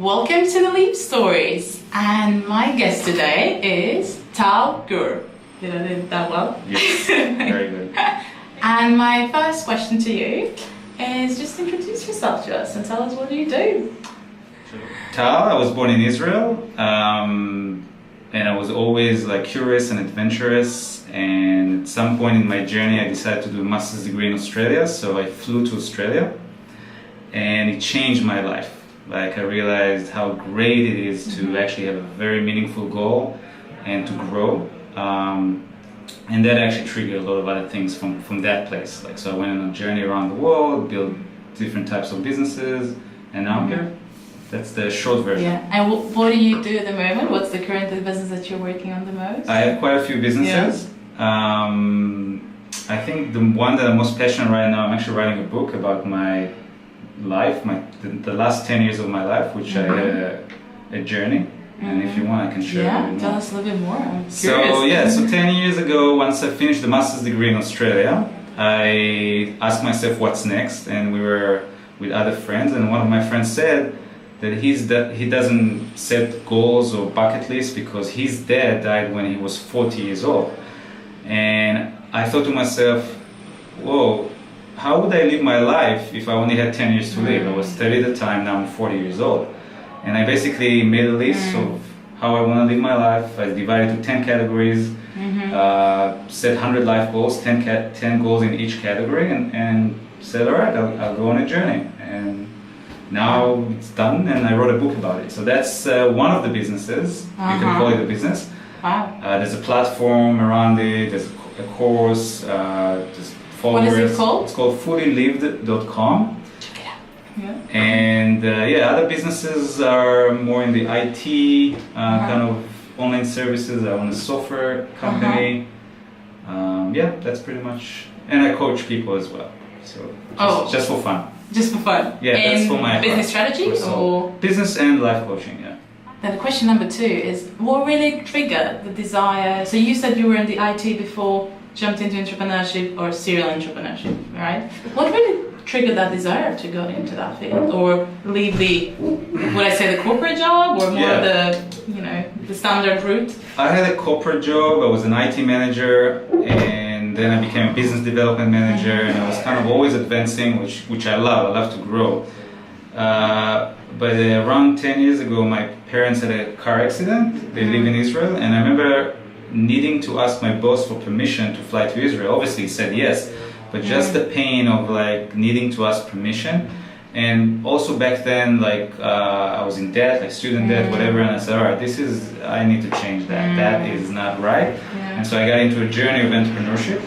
Welcome to the Leap Stories, and my guest today is Tal Gur. Did I do that well? Yes, very good. And my first question to you is just introduce yourself to us and tell us what you do. Tal, I was born in Israel, and I was always curious and adventurous. And at some point in my journey, I decided to do a master's degree in Australia. So I flew to Australia, and it changed my life. I realized how great it is to actually have a very meaningful goal and to grow. And that actually triggered a lot of other things from that place. So I went on a journey around the world, built different types of businesses, and now I'm here. That's the short version. Yeah. And what do you do at the moment? What's the current business that you're working on the most? I have quite a few businesses. Yeah. I think the one that I'm most passionate right now, I'm actually writing a book about my life, the last 10 years of my life, which I had a journey. And if you want, I can share a little bit tell more. us a little bit more. I'm curious. So 10 years ago, once I finished the master's degree in Australia, I asked myself what's next, and we were with other friends, and one of my friends said that he doesn't set goals or bucket lists because his dad died when he was 40 years old. And I thought to myself, whoa, how would I live my life if I only had 10 years to live? I was 30 at the time, now I'm 40 years old. And I basically made a list of how I want to live my life. I divided into 10 categories, set 100 life goals, 10 goals in each category, and said, all right, I'll go on a journey. And now it's done, and I wrote a book about it. So that's one of the businesses. You can call it a business. Wow. There's a platform around it, there's a course, there's followers. What is it called? It's called fullylived.com. Check it out. Yeah. And other businesses are more in the IT kind of online services. I own a software company. That's pretty much. And I coach people as well. So just for fun. Just for fun. Yeah, that's for my business strategy or business and life coaching. Yeah. Then question number 2 is what really triggered the desire? So you said you were in the IT before, jumped into entrepreneurship or serial entrepreneurship, right? What really triggered that desire to go into that field or leave the corporate job or more the standard route? I had a corporate job. I was an IT manager, and then I became a business development manager, and I was kind of always advancing, which I love. I love to grow. But around 10 years ago, my parents had a car accident. They live in Israel, and I remember needing to ask my boss for permission to fly to Israel. Obviously, he said yes, but just the pain of needing to ask permission. And also back then, I was in debt, student debt, whatever, and I said, all right, I need to change that. That is not right. Yeah. And so I got into a journey of entrepreneurship.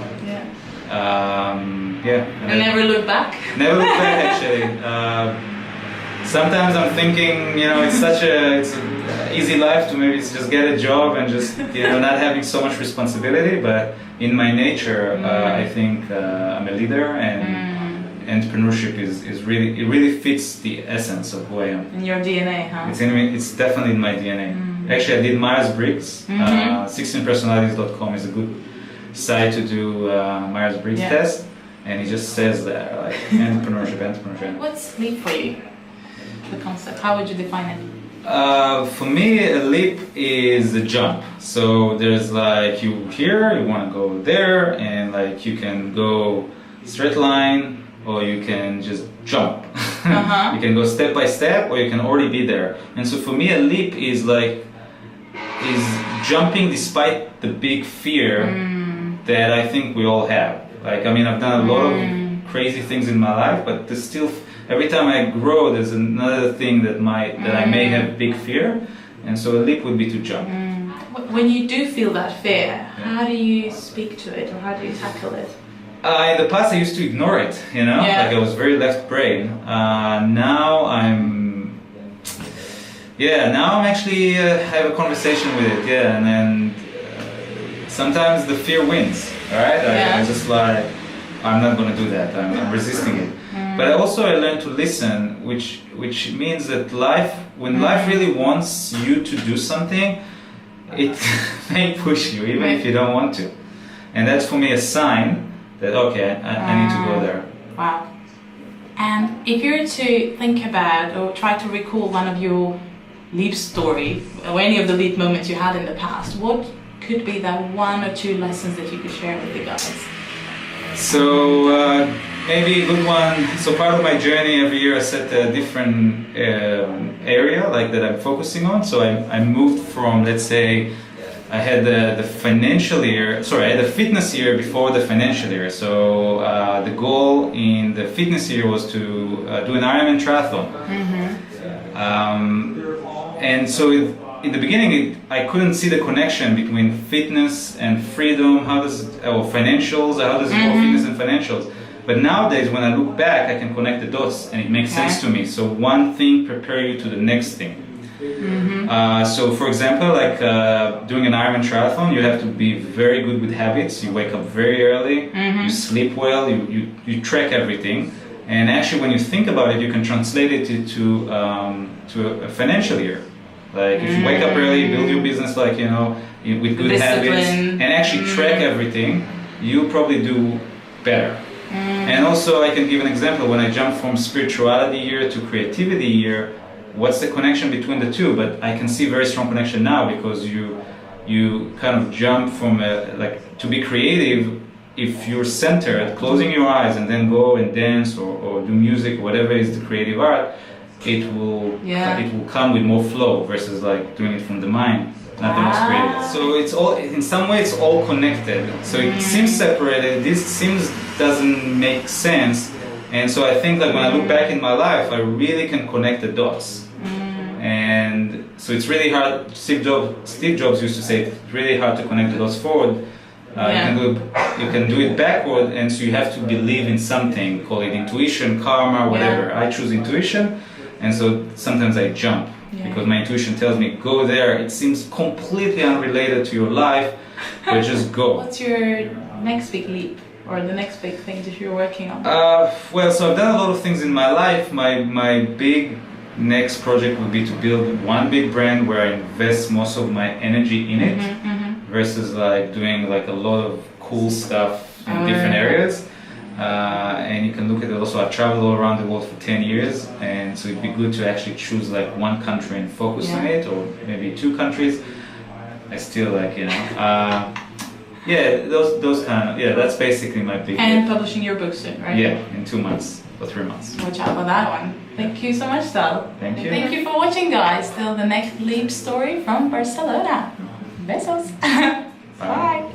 And never looked back? Never looked back, actually. Sometimes I'm thinking, it's an easy life to maybe just get a job and just, not having so much responsibility. But in my nature, I think I'm a leader, and entrepreneurship is really fits the essence of who I am. In your DNA, huh? It's definitely in my DNA. Actually, I did Myers-Briggs. 16personalities.com is a good site to do Myers-Briggs test, and it just says that entrepreneurship. What's leap for you? The concept. How would you define it? For me, a leap is a jump. So there's you here, you want to go there, and you can go straight line, or you can just jump. You can go step by step, or you can already be there. And so for me, a leap is jumping despite the big fear that I think we all have. I've done a lot of crazy things in my life, but there's still. Every time I grow, there's another thing that I may have big fear, and so a leap would be to jump. When you do feel that fear, how do you speak to it, or how do you tackle it? In the past, I used to ignore it. I was very left brain. Now I'm actually have a conversation with it. And then sometimes the fear wins. All right, I just I'm not going to do that. I'm resisting it. But I learned to listen, which means that when life really wants you to do something, it may push you even if you don't want to. And that's for me a sign that, okay, I need to go there. Wow. And if you were to think about or try to recall one of your leap story or any of the leap moments you had in the past, what could be that one or two lessons that you could share with the guys? So maybe a good one. So part of my journey every year I set a different area like that I'm focusing on. So I moved from, let's say, I had the financial year, sorry, I had the fitness year before the financial year. So the goal in the fitness year was to do an Ironman triathlon. And so in the beginning, I couldn't see the connection between fitness and freedom, or financials, how does it go, fitness and financials. But nowadays, when I look back, I can connect the dots and it makes sense to me. So one thing prepares you to the next thing. So for example, like doing an Ironman triathlon, you have to be very good with habits. You wake up very early, you sleep well, you track everything. And actually when you think about it, you can translate it to a financial year. Like if you wake up early, build your business like, you know, with good habits and actually track everything, you probably do better. And also I can give an example. When I jumped from spirituality year to creativity year, what's the connection between the two? But I can see very strong connection now because you kind of jump from like to be creative. If you're centered, closing your eyes and then go and dance or do music, whatever is the creative art, it will come with more flow versus like doing it from the mind, not the most creative. So it's all, in some way it's all connected. So it seems separated, this seems doesn't make sense. And so I think that when I look back in my life, I really can connect the dots. And so it's really hard, Steve Jobs used to say, it's really hard to connect the dots forward. You can do it backward, and so you have to believe in something, call it intuition, karma, whatever. I choose intuition, and so sometimes I jump because my intuition tells me, go there. It seems completely unrelated to your life, but just go. What's your next big leap? Or the next big thing that you're working on? Well, so I've done a lot of things in my life. My big next project would be to build one big brand where I invest most of my energy in it, versus like doing like a lot of cool stuff in different areas. And you can look at it also. I've traveled all around the world for 10 years, and so it'd be good to actually choose like one country and focus on it, or maybe two countries. I still like, you know. Yeah, those kind of, that's basically my big... And publishing your book soon, right? Yeah, in 2 months or 3 months. Watch out for that one. Thank you so much, Tal. Thank you. Thank you for watching, guys. Till the next leap story from Barcelona. Besos. Bye.